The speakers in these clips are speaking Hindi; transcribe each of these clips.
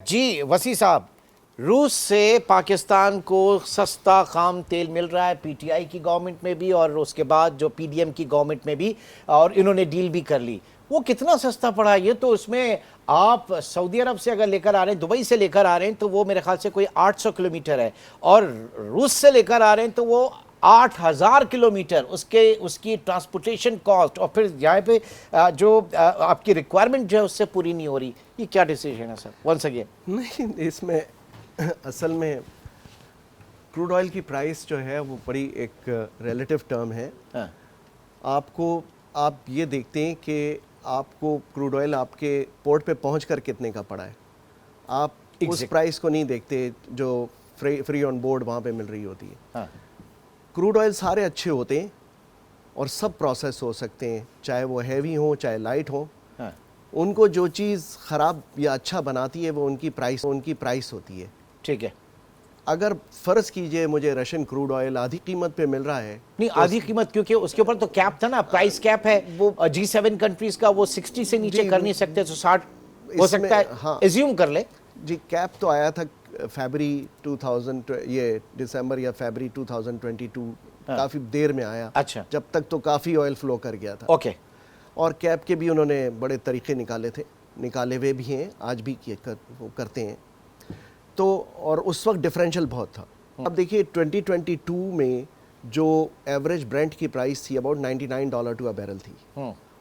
जी वसी साहब, रूस से पाकिस्तान को सस्ता खाम तेल मिल रहा है, पीटीआई की गवर्नमेंट में भी और उसके बाद जो पीडीएम की गवर्नमेंट में भी, और इन्होंने डील भी कर ली। वो कितना सस्ता पड़ा ये तो उसमें आप सऊदी अरब से अगर लेकर आ रहे हैं, दुबई से लेकर आ रहे हैं तो वो मेरे ख्याल से कोई 800 किलोमीटर है, और रूस से लेकर आ रहे हैं तो वो 8000 किलोमीटर उसकी ट्रांसपोर्टेशन कॉस्ट, और फिर यहाँ पे जो आपकी रिक्वायरमेंट जो है उससे पूरी नहीं हो रही। ये क्या डिसीजन है सर? वंस अगेन नहीं, इसमें असल में क्रूड ऑयल की प्राइस जो है वो बड़ी एक रिलेटिव टर्म है। हाँ। आप ये देखते हैं कि आपको क्रूड ऑयल आपके पोर्ट पे पहुंचकर कितने का पड़ा है। आप उस प्राइस को नहीं देखते जो फ्री ऑन बोर्ड वहाँ पे मिल रही होती है। हाँ। क्रूड ऑयल सारे अच्छे होते हैं और सब प्रोसेस हो सकते हैं, चाहे वो हैवी हो चाहे लाइट हो। हाँ। उनको जो चीज़ ख़राब या अच्छा बनाती है वो उनकी प्राइस होती है। ठीक है। अगर फ़र्ज़ कीजिए मुझे रशियन क्रूड ऑयल आधी कीमत पे मिल रहा है, नहीं तो आधी कीमत, क्योंकि उसके ऊपर तो कैप था ना, प्राइस कैप है वो G7 कंट्रीज का, वो 60 से नीचे कर नहीं सकते, तो 60 हो सकता है। हाँ, एज्यूम कर ले जी। कैप तो आया था फरवरी 2000, ये दिसंबर या फरवरी 2022, काफ़ी देर में आया। अच्छा। जब तक तो काफ़ी ऑयल फ्लो कर गया था। ओके। और कैप के भी उन्होंने बड़े तरीके निकाले हुए भी हैं, आज भी वो करते हैं। तो और उस वक्त डिफरेंशियल बहुत था। अब देखिए 2022 में जो एवरेज ब्रेंट की प्राइस थी अबाउट $99 टू अ बैरल थी,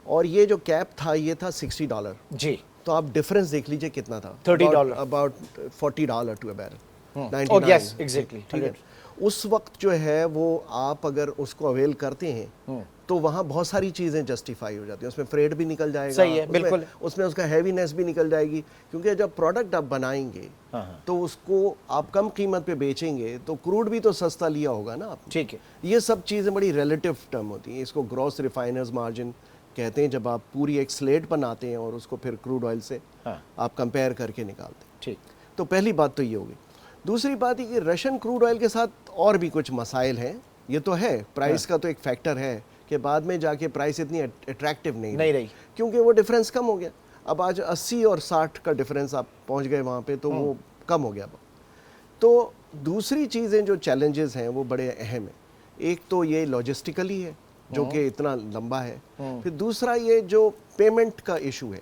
और ये जो कैप था ये था $60 जी। तो आप डिफरेंस देख लीजिए कितना था। $30 about $40 to a barrel. 99 yes exactly. ठीक है। उस वक्त जो है वो आप अगर उसको अवेल करते हैं तो वहाँ बहुत सारी चीज़ें जस्टिफाई हो जाती हैं। उसमें फ्रेड भी निकल जाएगा, सही है, बिल्कुल। उसमें उसका हैवीनेस भी निकल जाएगी, क्योंकि जब प्रोडक्ट आप बनाएंगे तो उसको आप कम कीमत पे बेचेंगे तो क्रूड भी तो सस्ता लिया होगा ना आपने। ठीक है। ये सब चीज़ें बड़ी रिलेटिव टर्म होती हैं। इसको ग्रॉस रिफाइनर्स मार्जिन कहते हैं, जब आप पूरी एक स्लेट बनाते हैं और उसको फिर क्रूड ऑयल से आप कंपेयर करके निकालते हैं। ठीक। तो पहली बात तो ये होगी। दूसरी बात ये कि रशियन क्रूड ऑयल के साथ और भी कुछ मसाइल हैं। ये तो है, प्राइस का तो एक फैक्टर है कि बाद में जाके प्राइस इतनी अट्रैक्टिव नहीं रही, क्योंकि वो डिफरेंस कम हो गया। अब आज 80 और 60 का डिफरेंस आप पहुंच गए वहाँ पे, तो वो कम हो गया। तो दूसरी चीज़ें जो चैलेंजेस हैं वो बड़े अहम हैं। एक तो ये लॉजिस्टिकली है जो कि इतना लंबा है। फिर दूसरा ये जो पेमेंट का इशू है,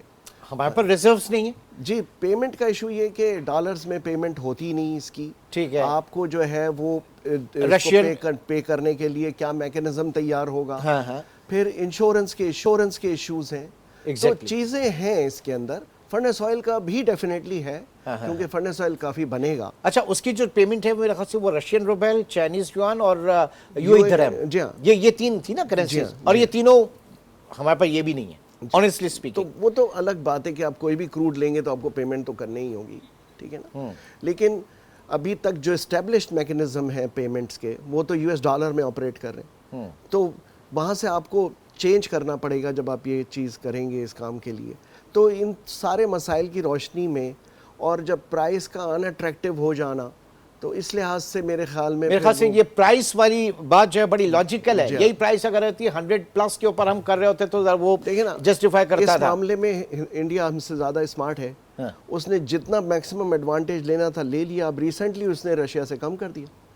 हमारे पर रिजर्व्स नहीं है। जी, पेमेंट का इशू ये कि डॉलर्स में पेमेंट होती नहीं इसकी। ठीक है। आपको जो है वो रशियन पे करने के लिए क्या मैकेनिज्म तैयार होगा। हाँ। फिर इंश्योरेंस के इश्यूज हैं। तो चीज़ें हैं इसके अंदर। फर्नेस ऑयल का भी डेफिनेटली है, क्योंकि फर्नेस ऑयल काफ़ी बनेगा। अच्छा, उसकी जो पेमेंट है मेरे ख्याल से वो रशियन रूबल, चाइनीज युआन और यूएई दिरहम, जी हाँ, ये तीन थी ना करेंसीज, और ये तीनों हमारे पास ये भी नहीं है ऑनेस्टली स्पीकिंग। तो वो तो अलग बात है कि आप कोई भी क्रूड लेंगे तो आपको पेमेंट तो करनी ही होगी, ठीक है ना। लेकिन अभी तक जो एस्टेब्लिश्ड मैकेनिज्म है पेमेंट्स के, वो तो US डॉलर में ऑपरेट कर रहे हैं। तो वहाँ से आपको चेंज करना पड़ेगा जब आप ये चीज़ करेंगे इस काम के लिए। तो इन सारे मसाइल की रोशनी में, और जब प्राइस का अनअट्रैक्टिव हो जाना, तो इस लिहाज से मेरे ख्याल से ये प्राइस वाली बात जो है बड़ी लॉजिकल है। यही प्राइस अगर रहती 100+ के ऊपर हम कर रहे होते तो वो देखिए ना जस्टिफाई करता था। इस मामले में इंडिया हमसे ज़्यादा स्मार्ट है। उसने जितना मैक्सिमम एडवांटेज लेना था ले लिया। अब रिसेंटली उसने रशिया से कम कर दिया।